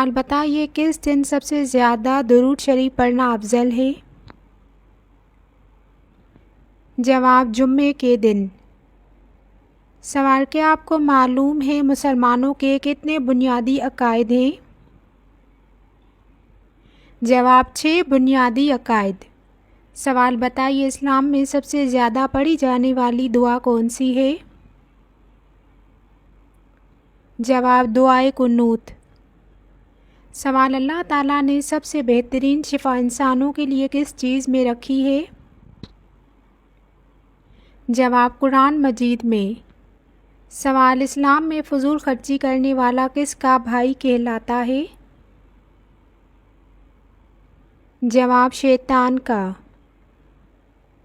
سوال بتائیے کس دن سب سے زیادہ درود شریف پڑھنا افضل ہے؟ جواب جمعے کے دن۔ سوال کیا آپ کو معلوم ہے مسلمانوں کے کتنے بنیادی عقائد ہیں؟ جواب 6 بنیادی عقائد۔ سوال بتائیے اسلام میں سب سے زیادہ پڑھی جانے والی دعا کون سی ہے؟ جواب دعائے قنوت۔ سوال اللہ تعالیٰ نے سب سے بہترین شفا انسانوں کے لیے کس چیز میں رکھی ہے؟ جواب قرآن مجید میں۔ سوال اسلام میں فضول خرچی کرنے والا کس کا بھائی کہلاتا ہے؟ جواب شیطان کا۔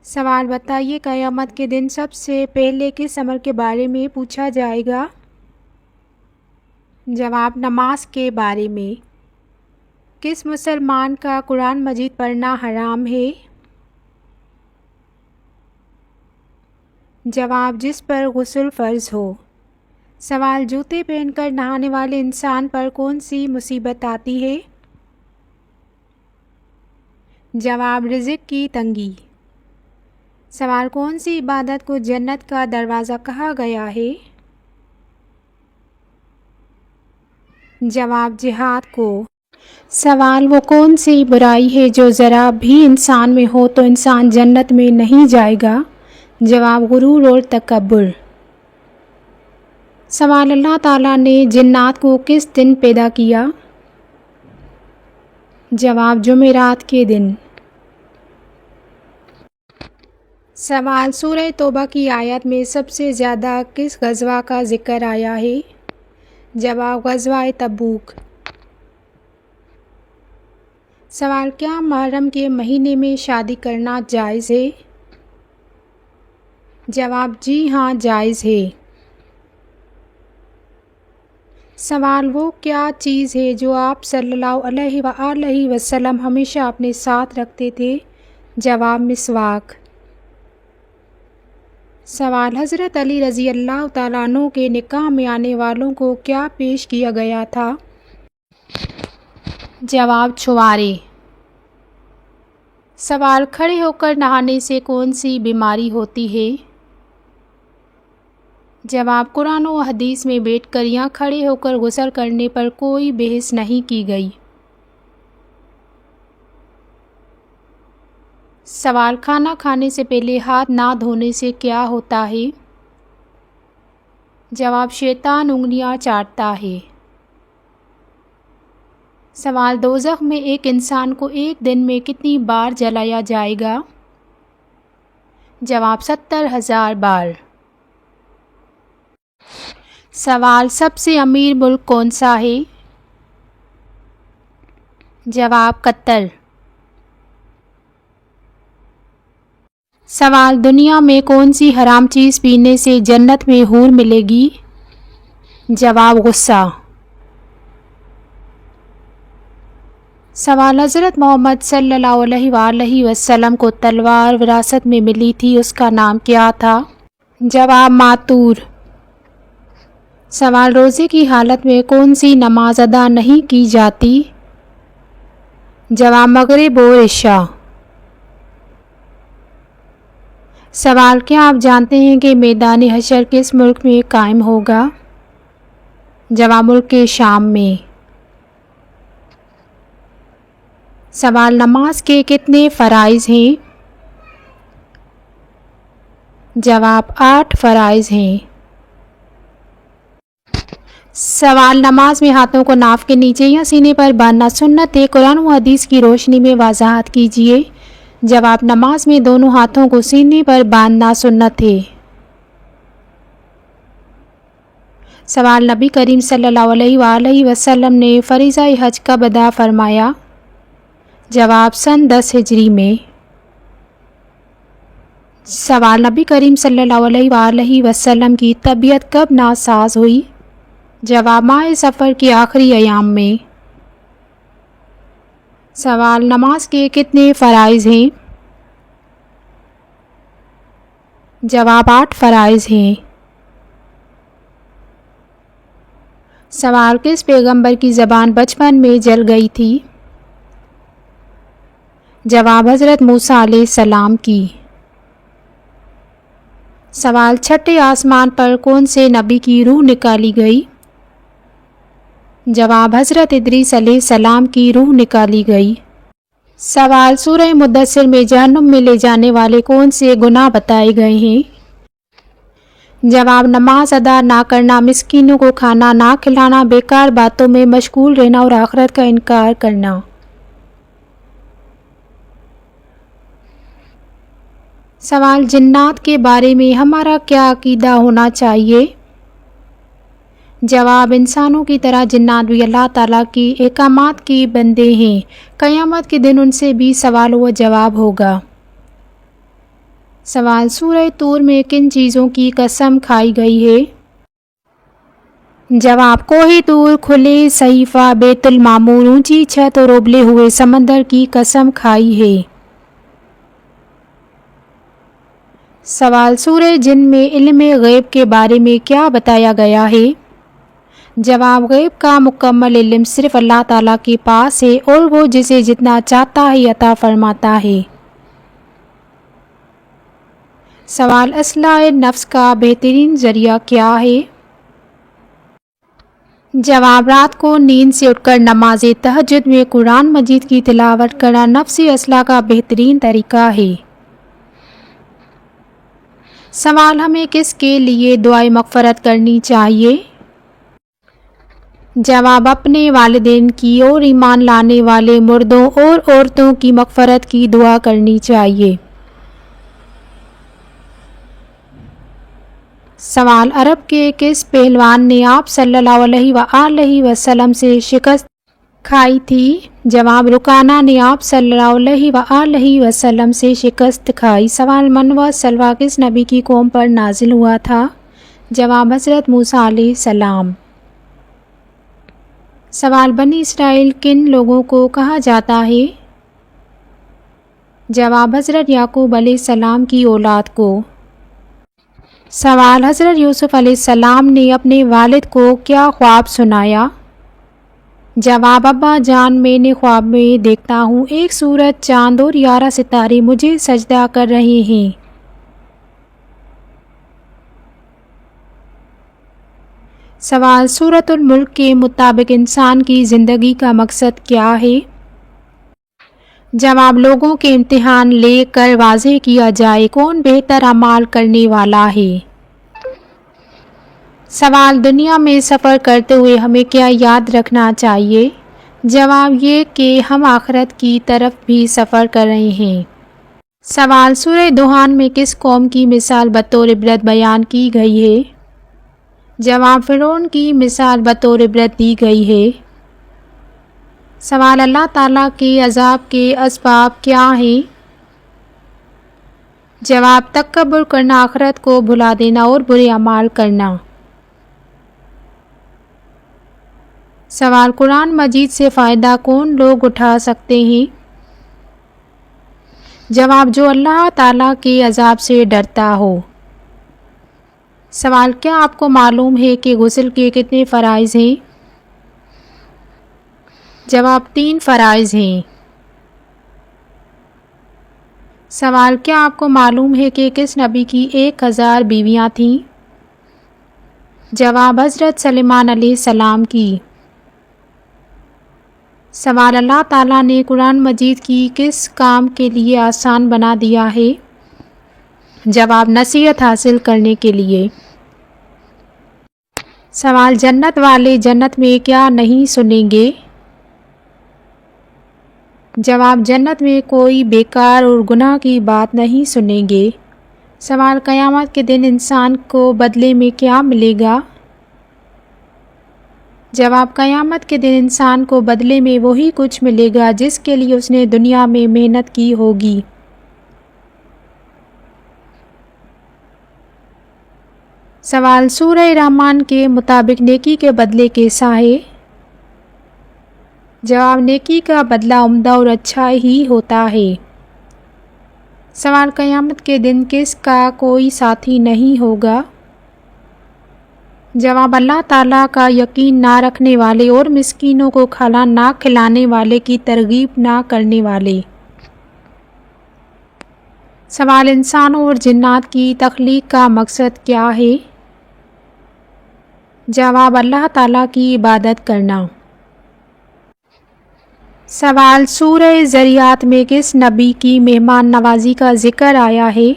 سوال بتائیے قیامت کے دن سب سے پہلے کس عمل کے بارے میں پوچھا جائے گا؟ جواب نماز کے بارے میں۔ کس مسلمان کا قرآن مجید پڑھنا حرام ہے؟ جواب جس پر غسل فرض ہو۔ سوال جوتے پہن کر نہانے والے انسان پر کون سی مصیبت آتی ہے؟ جواب رزق کی تنگی۔ سوال کون سی عبادت کو جنت کا دروازہ کہا گیا ہے؟ جواب جہاد کو۔ سوال وہ کون سی برائی ہے جو ذرا بھی انسان میں ہو تو انسان جنت میں نہیں جائے گا؟ جواب غرور اور تکبر۔ سوال اللہ تعالیٰ نے جنات کو کس دن پیدا کیا؟ جواب جمعرات کے دن۔ سوال سورہ توبہ کی آیت میں سب سے زیادہ کس غزوہ کا ذکر آیا ہے؟ جواب غزوہ تبوک۔ سوال کیا محرم کے مہینے میں شادی کرنا جائز ہے؟ جواب جی ہاں جائز ہے۔ سوال وہ کیا چیز ہے جو آپ صلی اللہ علیہ وآلہ وسلم ہمیشہ اپنے ساتھ رکھتے تھے؟ جواب مسواک۔ سوال حضرت علی رضی اللہ تعالیٰ عنہ کے نکاح میں آنے والوں کو کیا پیش کیا گیا تھا؟ جواب چھوارے۔ سوال کھڑے ہو کر نہانے سے کون سی بیماری ہوتی ہے؟ جواب قرآن و حدیث میں بیٹھ کر یا کھڑے ہو کر غسل کرنے پر کوئی بحث نہیں کی گئی۔ سوال کھانا کھانے سے پہلے ہاتھ نہ دھونے سے کیا ہوتا ہے؟ جواب شیطان انگلیاں چاٹتا ہے۔ سوال دوزخ میں ایک انسان کو ایک دن میں کتنی بار جلایا جائے گا؟ جواب 70,000 بار۔ سوال سب سے امیر ملک کون سا ہے؟ جواب قطر۔ سوال دنیا میں کون سی حرام چیز پینے سے جنت میں حور ملے گی؟ جواب غصہ۔ سوال حضرت محمد صلی اللہ علیہ وآلہ وسلم کو تلوار وراثت میں ملی تھی، اس کا نام کیا تھا؟ جواب ماتور۔ سوال روزے کی حالت میں کون سی نماز ادا نہیں کی جاتی؟ جواب مغرب اور عشاء۔ سوال کیا آپ جانتے ہیں کہ میدان حشر کس ملک میں قائم ہوگا؟ جواب ملک شام میں۔ سوال نماز کے کتنے فرائض ہیں؟ جواب 8 فرائض ہیں۔ سوال نماز میں ہاتھوں کو ناف کے نیچے یا سینے پر باندھنا سنت ہے، قرآن و حدیث کی روشنی میں وضاحت کیجیے۔ جواب نماز میں دونوں ہاتھوں کو سینے پر باندھنا سنت ہے۔ سوال نبی کریم صلی اللہ علیہ وآلہ وسلم نے فریضہ حج کب ادا فرمایا؟ جواب سن 10 ہجری میں۔ سوال نبی کریم صلی اللہ علیہ وآلہ وسلم کی طبیعت کب ناساز ہوئی؟ جواب ماہ سفر کے آخری ایام میں۔ سوال نماز کے کتنے فرائض ہیں؟ جواب 8 فرائض ہیں۔ سوال کس پیغمبر کی زبان بچپن میں جل گئی تھی؟ جواب حضرت موسیٰ علیہ السلام کی۔ سوال چھٹے آسمان پر کون سے نبی کی روح نکالی گئی؟ جواب حضرت ادریس علیہ السلام کی روح نکالی گئی۔ سوال سورہ مدثر میں جہنم میں لے جانے والے کون سے گناہ بتائے گئے ہیں؟ جواب نماز ادا نہ کرنا، مسکینوں کو کھانا نہ کھلانا، بیکار باتوں میں مشغول رہنا اور آخرت کا انکار کرنا۔ سوال جنات کے بارے میں ہمارا کیا عقیدہ ہونا چاہیے؟ جواب انسانوں کی طرح جنات بھی اللہ تعالیٰ کی احکامات کے بندے ہیں، قیامت کے دن ان سے بھی سوال و جواب ہوگا۔ سوال سورہ طور میں کن چیزوں کی قسم کھائی گئی ہے؟ جواب کوہ طور، کھلے صحیفہ، بیت المعمور، اونچی چھت اور ابلے ہوئے سمندر کی قسم کھائی ہے۔ سوال سورہ جن میں علم غیب کے بارے میں کیا بتایا گیا ہے؟ جواب غیب کا مکمل علم صرف اللہ تعالیٰ کے پاس ہے اور وہ جسے جتنا چاہتا ہے عطا فرماتا ہے۔ سوال اصلاح نفس کا بہترین ذریعہ کیا ہے؟ جواب رات کو نیند سے اٹھ کر نماز تہجد میں قرآن مجید کی تلاوت کرنا نفسی اصلاح کا بہترین طریقہ ہے۔ سوال ہمیں کس کے لیے دعائے مغفرت کرنی چاہیے؟ جواب اپنے والدین کی اور ایمان لانے والے مردوں اور عورتوں کی مغفرت کی دعا کرنی چاہیے۔ سوال عرب کے کس پہلوان نے آپ صلی اللہ علیہ وآلہ وسلم سے شکست کھائی تھی؟ جواب رکانہ نے آپ صلی اللہ علیہ وآلہ وسلم سے شکست کھائی۔ سوال من و سلویٰ کس نبی کی قوم پر نازل ہوا تھا؟ جواب حضرت موسیٰ علیہ السلام۔ سوال بنی اسرائیل کن لوگوں کو کہا جاتا ہے؟ جواب حضرت یعقوب علیہ السلام کی اولاد کو۔ سوال حضرت یوسف علیہ السلام نے اپنے والد کو کیا خواب سنایا؟ جواب ابا جان، میں نے خواب میں دیکھتا ہوں ایک سورج، چاند اور 11 ستارے مجھے سجدہ کر رہے ہیں۔ سوال سورۃ الملک کے مطابق انسان کی زندگی کا مقصد کیا ہے؟ جواب لوگوں کے امتحان لے کر واضح کیا جائے کون بہتر اعمال کرنے والا ہے۔ سوال دنیا میں سفر کرتے ہوئے ہمیں کیا یاد رکھنا چاہیے؟ جواب یہ کہ ہم آخرت کی طرف بھی سفر کر رہے ہیں۔ سوال سورہ دخان میں کس قوم کی مثال بطور عبرت بیان کی گئی ہے؟ جواب فرعون کی مثال بطور عبرت دی گئی ہے۔ سوال اللہ تعالیٰ کے عذاب کے اسباب کیا ہیں؟ جواب تکبر کرنا، آخرت کو بھلا دینا اور برے اعمال کرنا۔ سوال قرآن مجید سے فائدہ کون لوگ اٹھا سکتے ہیں؟ جواب جو اللہ تعالیٰ کے عذاب سے ڈرتا ہو۔ سوال کیا آپ کو معلوم ہے کہ غسل کے کتنے فرائض ہیں؟ جواب 3 فرائض ہیں۔ سوال کیا آپ کو معلوم ہے کہ کس نبی کی 1000 بیویاں تھیں؟ جواب حضرت سلیمان علیہ السلام کی۔ سوال اللہ تعالیٰ نے قرآن مجید کی کس کام کے لیے آسان بنا دیا ہے؟ جواب نصیحت حاصل کرنے کے لیے۔ سوال جنت والے جنت میں کیا نہیں سنیں گے؟ جواب جنت میں کوئی بیکار اور گناہ کی بات نہیں سنیں گے۔ سوال قیامت کے دن انسان کو بدلے میں کیا ملے گا؟ جواب قیامت کے دن انسان کو بدلے میں وہی کچھ ملے گا جس کے لیے اس نے دنیا میں محنت کی ہوگی۔ سوال سورہ رحمان کے مطابق نیکی کے بدلے کیسا ہے؟ جواب نیکی کا بدلہ عمدہ اور اچھا ہی ہوتا ہے۔ سوال قیامت کے دن کس کا کوئی ساتھی نہیں ہوگا؟ جواب اللہ تعالیٰ کا یقین نہ رکھنے والے اور مسکینوں کو کھانا نہ کھلانے والے کی ترغیب نہ کرنے والے۔ سوال انسانوں اور جنات کی تخلیق کا مقصد کیا ہے؟ جواب اللہ تعالیٰ کی عبادت کرنا۔ سوال سورہ ذریات میں کس نبی کی مہمان نوازی کا ذکر آیا ہے؟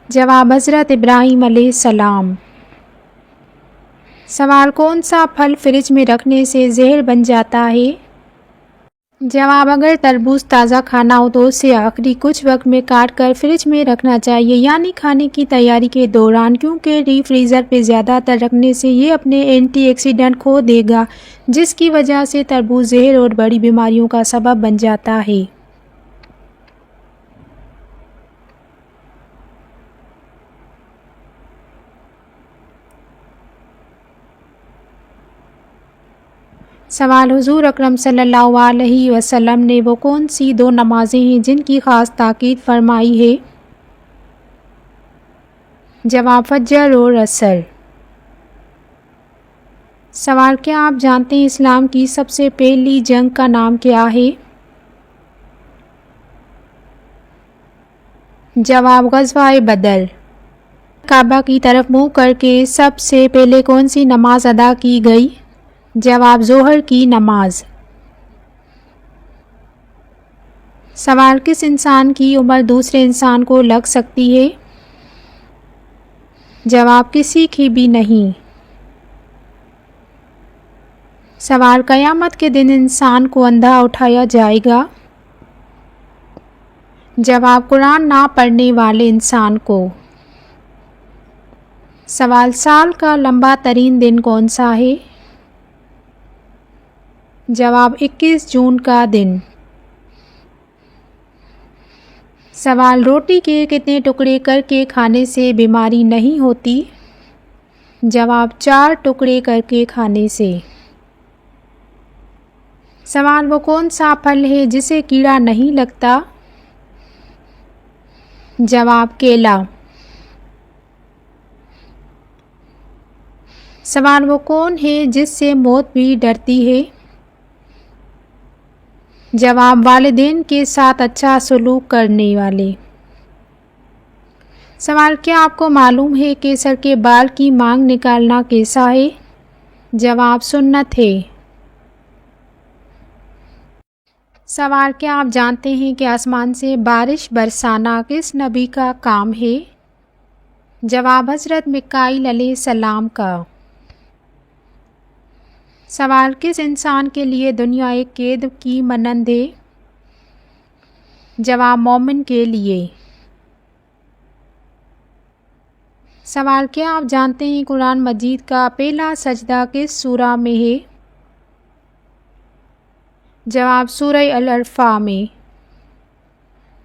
جواب حضرت ابراہیم علیہ السلام۔ سوال کون سا پھل فریج میں رکھنے سے زہر بن جاتا ہے؟ جواب اگر تربوز تازہ کھانا ہو تو اسے آخری کچھ وقت میں کاٹ کر فریج میں رکھنا چاہیے، یعنی کھانے کی تیاری کے دوران، کیونکہ ڈی فریزر پہ زیادہ تر رکھنے سے یہ اپنے اینٹی آکسیڈنٹ کھو دے گا، جس کی وجہ سے تربوز زہر اور بڑی بیماریوں کا سبب بن جاتا ہے۔ سوال حضور اکرم صلی اللہ علیہ وسلم نے وہ کون سی دو نمازیں ہیں جن کی خاص تاکید فرمائی ہے؟ جواب فجر اور عصر۔ سوال کیا آپ جانتے ہیں اسلام کی سب سے پہلی جنگ کا نام کیا ہے؟ جواب غزوہ بدر۔ کعبہ کی طرف منہ کر کے سب سے پہلے کون سی نماز ادا کی گئی؟ جواب ظہر کی نماز۔ سوال کس انسان کی عمر دوسرے انسان کو لگ سکتی ہے؟ جواب کسی کی بھی نہیں۔ سوال قیامت کے دن انسان کو اندھا اٹھایا جائے گا؟ جواب قرآن نہ پڑھنے والے انسان کو۔ سوال سال کا لمبا ترین دن کون سا ہے؟ جواب 21 جون کا دن۔ سوال روٹی کے کتنے ٹکڑے کر کے کھانے سے بیماری نہیں ہوتی؟ جواب 4 ٹکڑے کر کے کھانے سے۔ سوال وہ کون سا پھل ہے جسے کیڑا نہیں لگتا؟ جواب کیلا۔ سوال وہ کون ہے جس سے موت بھی ڈرتی ہے؟ جواب والدین کے ساتھ اچھا سلوک کرنے والے۔ سوال کیا آپ کو معلوم ہے کہ سر کے بال کی مانگ نکالنا کیسا ہے؟ جواب سنت ہے۔ سوال کیا آپ جانتے ہیں کہ آسمان سے بارش برسانا کس نبی کا کام ہے؟ جواب حضرت میکائیل علیہ السلام کا۔ سوال کس انسان کے لیے دنیا ایک قید کی مانند ہے؟ جواب مومن کے لیے۔ سوال کیا آپ جانتے ہیں قرآن مجید کا پہلا سجدہ کس سورہ میں ہے؟ جواب سورہ الارفا میں۔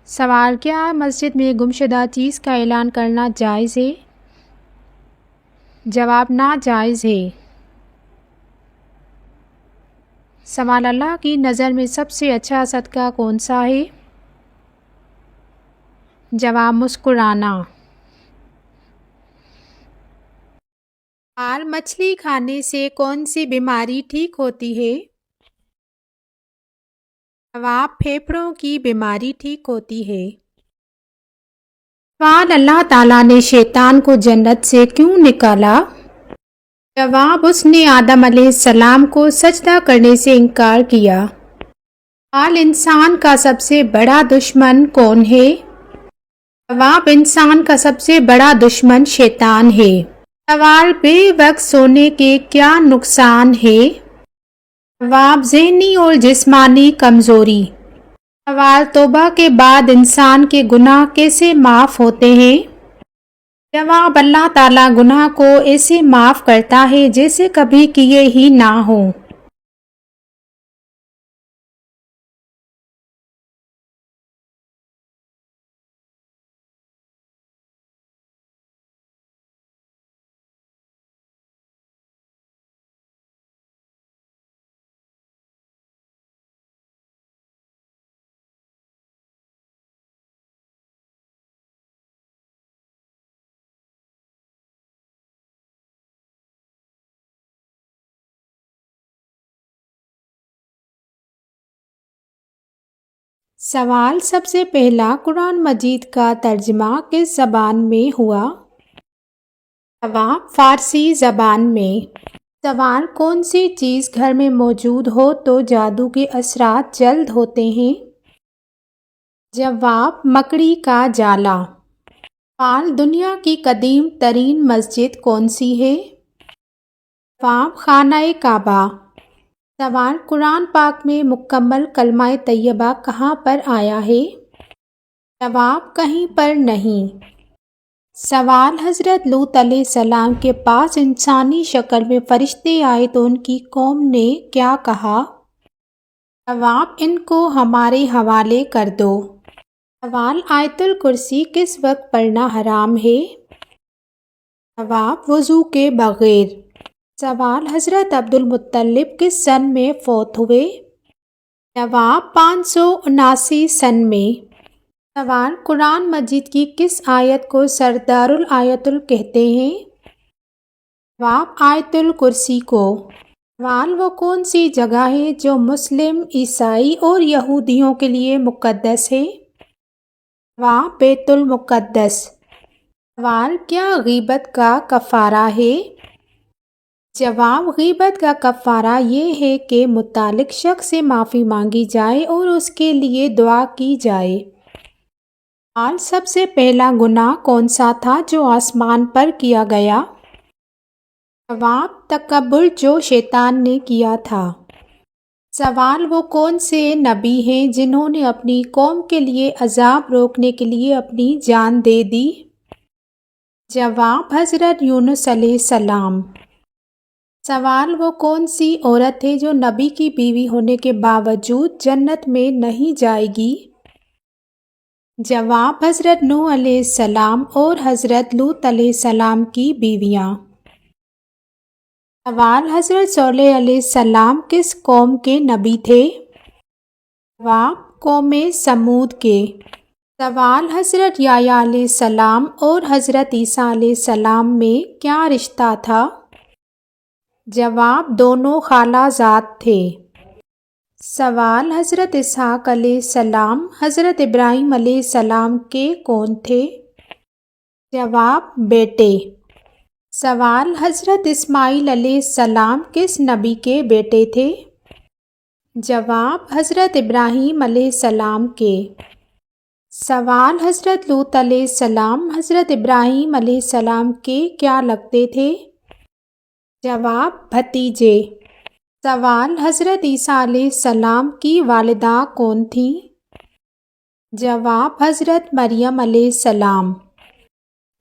سوال کیا مسجد میں گمشدہ چیز کا اعلان کرنا جائز ہے؟ جواب ناجائز ہے۔ سوال اللہ کی نظر میں سب سے اچھا صدقہ کون سا ہے؟ جواب مسکرانا۔ سوال مچھلی کھانے سے کون سی بیماری ٹھیک ہوتی ہے؟ جواب پھیپھڑوں کی بیماری ٹھیک ہوتی ہے۔ سوال اللہ تعالیٰ نے شیطان کو جنت سے کیوں نکالا؟ جواب اس نے آدم علیہ السلام کو سجدہ کرنے سے انکار کیا۔ سوال انسان کا سب سے بڑا دشمن کون ہے؟ جواب انسان کا سب سے بڑا دشمن شیطان ہے۔ سوال بے وقت سونے کے کیا نقصان ہے؟ جواب ذہنی اور جسمانی کمزوری۔ سوال توبہ کے بعد انسان کے گناہ کیسے معاف ہوتے ہیں؟ جواب اللہ تعالیٰ گناہ کو ایسے معاف کرتا ہے جیسے کبھی کیے ہی نہ ہوں۔ سوال سب سے پہلا قرآن مجید کا ترجمہ کس زبان میں ہوا؟ جواب فارسی زبان میں۔ سوال کون سی چیز گھر میں موجود ہو تو جادو کے اثرات جلد ہوتے ہیں؟ جواب مکڑی کا جالا۔ سوال دنیا کی قدیم ترین مسجد کون سی ہے؟ جواب خانہ کعبہ۔ سوال قرآن پاک میں مکمل کلمہ طیبہ کہاں پر آیا ہے؟ جواب کہیں پر نہیں۔ سوال حضرت لوط علیہ السلام کے پاس انسانی شکل میں فرشتے آئے تو ان کی قوم نے کیا کہا؟ جواب ان کو ہمارے حوالے کر دو۔ سوال آیت الکرسی کس وقت پڑھنا حرام ہے؟ جواب وضو کے بغیر۔ سوال حضرت عبد المطلب کس سن میں فوت ہوئے؟ جواب 579 سن میں۔ سوال قرآن مجید کی کس آیت کو سردار الآیت کہتے ہیں؟ جواب آیت الکرسی کو۔ سوال وہ کون سی جگہ ہے جو مسلم، عیسائی اور یہودیوں کے لیے مقدس ہے؟ جواب بیت المقدس۔ سوال کیا غیبت کا کفارہ ہے؟ جواب غیبت کا کفارہ یہ ہے کہ متعلق شخص سے معافی مانگی جائے اور اس کے لیے دعا کی جائے۔ سوال سب سے پہلا گناہ کون سا تھا جو آسمان پر کیا گیا؟ جواب تکبر جو شیطان نے کیا تھا۔ سوال وہ کون سے نبی ہیں جنہوں نے اپنی قوم کے لیے عذاب روکنے کے لیے اپنی جان دے دی؟ جواب حضرت یونس علیہ السلام۔ سوال وہ کون سی عورت ہے جو نبی کی بیوی ہونے کے باوجود جنت میں نہیں جائے گی؟ جواب حضرت نوح علیہ السلام اور حضرت لوط علیہ السلام کی بیویاں۔ سوال حضرت صالح علیہ السلام کس قوم کے نبی تھے؟ جواب قوم سمود کے۔ سوال حضرت یحییٰ علیہ السلام اور حضرت عیسیٰ علیہ السلام میں کیا رشتہ تھا؟ جواب دونوں خالہ زاد تھے۔ سوال حضرت اسحاق علیہ السلام حضرت ابراہیم علیہ السلام کے کون تھے؟ جواب بیٹے۔ سوال حضرت اسماعیل علیہ السلام کس نبی کے بیٹے تھے؟ جواب حضرت ابراہیم علیہ السلام کے۔ سوال حضرت لوط علیہ السلام حضرت ابراہیم علیہ السلام کے کیا لگتے تھے؟ جواب بھتیجے۔ سوال حضرت عیسیٰ علیہ السلام کی والدہ کون تھیں؟ جواب حضرت مریم علیہ السلام۔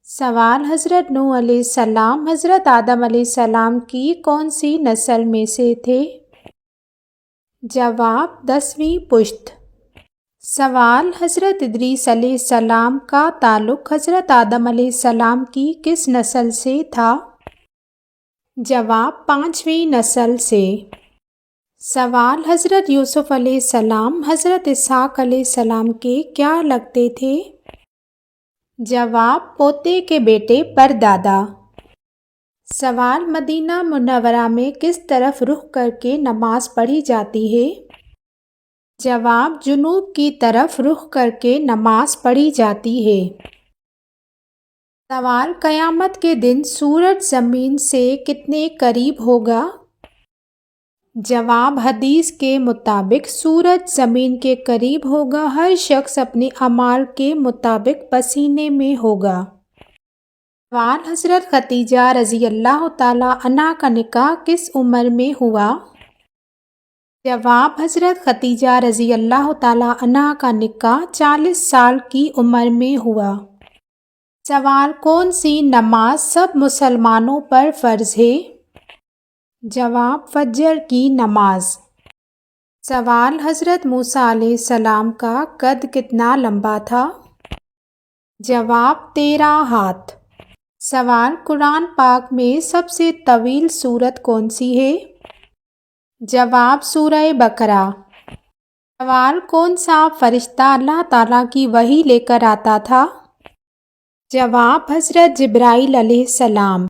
سوال حضرت نوح علیہ السلام حضرت آدم علیہ السلام کی کون سی نسل میں سے تھے؟ جواب 10ویں پشت۔ سوال حضرت ادریس علیہ السلام کا تعلق حضرت آدم علیہ السلام کی کس نسل سے تھا؟ جواب 5ویں نسل سے۔ سوال حضرت یوسف علیہ السلام حضرت اسحاق علیہ السلام کے کیا لگتے تھے؟ جواب پوتے کے بیٹے پر دادا۔ سوال مدینہ منورہ میں کس طرف رخ کر کے نماز پڑھی جاتی ہے؟ جواب جنوب کی طرف رخ کر کے نماز پڑھی جاتی ہے۔ سوال قیامت کے دن سورج زمین سے کتنے قریب ہوگا؟ جواب حدیث کے مطابق سورج زمین کے قریب ہوگا، ہر شخص اپنے اعمال کے مطابق پسینے میں ہوگا۔ سوال حضرت خدیجہ رضی اللہ تعالی عنہا کا نکاح کس عمر میں ہوا؟ جواب حضرت خدیجہ رضی اللہ تعالی عنہا کا نکاح 40 سال کی عمر میں ہوا۔ سوال کون سی نماز سب مسلمانوں پر فرض ہے؟ جواب فجر کی نماز۔ سوال حضرت موسیٰ علیہ السلام کا قد کتنا لمبا تھا؟ جواب 13 ہاتھ۔ سوال قرآن پاک میں سب سے طویل سورت کون سی ہے؟ جواب سورہ بقرہ۔ سوال کون سا فرشتہ اللہ تعالیٰ کی وحی لے کر آتا تھا؟ جواب حضرت جبرائیل علیہ السلام۔